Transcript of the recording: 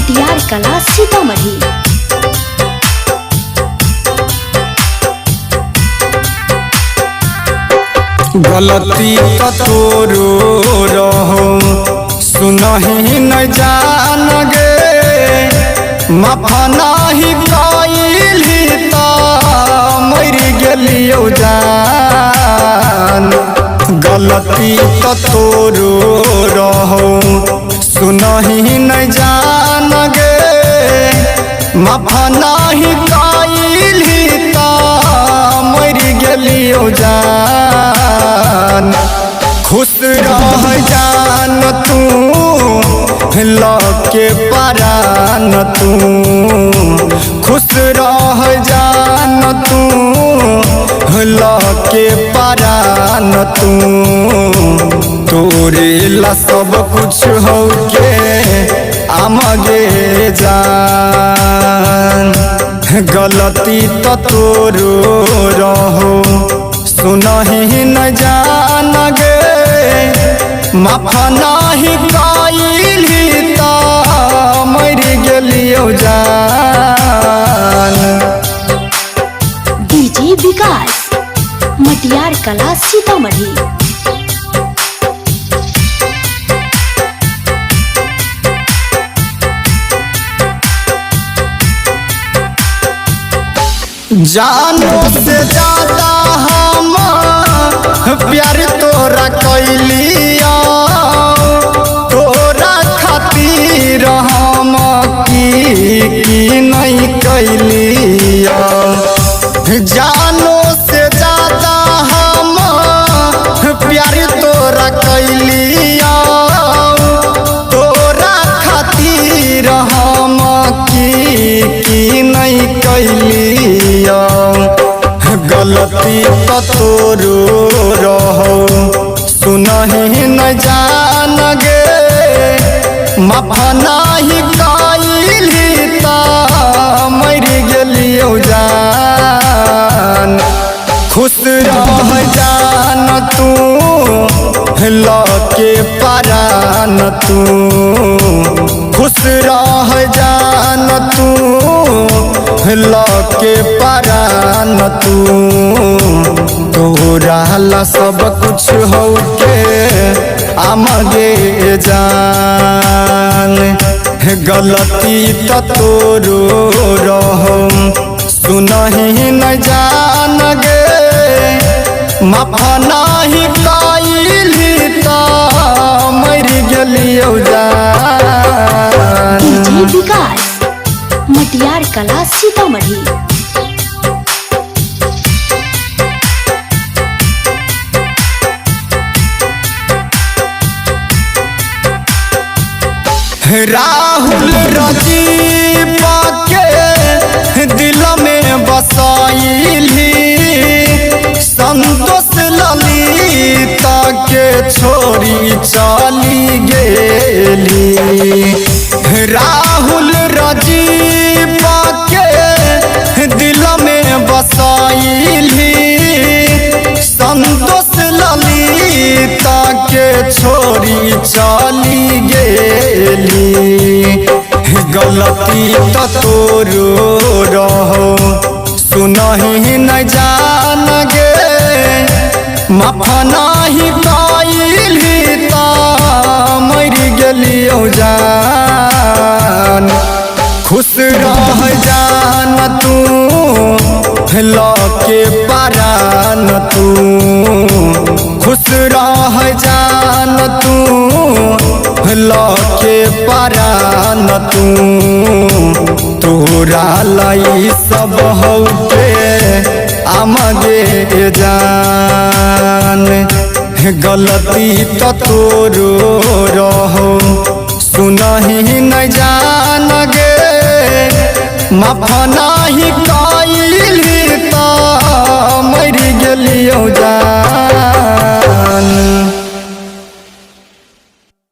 मटियार कला सीतामढ़ी। गलती तो तोरो रहो सुनही न जान गे माफा नाही कइली त मर गेलियो जान। गलती तो तोरो रहो सुनही न जान गे माफा नाही कइली त मर गेलियो जान। खुश रह जान तू लके परान तू, खुश रह जान तू लके परान तू। तोरे ला सब कुछ हो के आमगे जान। गलती तो तोरो रहो सुनही न जान गे माफा नाही कइली त मर गेलियो जान। डीजे विकास मटियार कला सीतामढ़ी। जानो से ज्यादा हम प्यार तोरा कैलिया, तोरा खातिर हम की नहीं कैलिया। जानो से ज्यादा हम प्यार तोरा कैलिया, तोरा खातिर हम की नहीं कैलिया। गलती तो तोरो रहो सुनही न जान गे माफा नाही कइली त मर गेलियो जान। खुश रह जान तू लके परान तू, खुश रह जान तू लके परान तू। तोरा ला सब कुछ हो के आमगे जान। गलती तो तोरो रहो सुनही न जान गे माफा नाही कइली त मर गेलियो जान। डीजे विकास मटियार कला सीतामढ़ी। राहुल राजीव के दिल में बसाइली, संतोष ललिता के छोरी चली गेली। राहुल राजीव के दिल में बसाइली, संतोष ललिता के छोरी चली गेली। गलती तो तोरो रहो सुनही न जान गे माफा नाही कइली त मर गेलियो जान। खुश रह जान तू लके परान तू, खुश रह जान तू लके परान तू। तोरा लाई सब हो के आमगे जान। गलती तो तोरो रहो सुनही न जान गे माफा नाही कइली त मर गेलियो जान।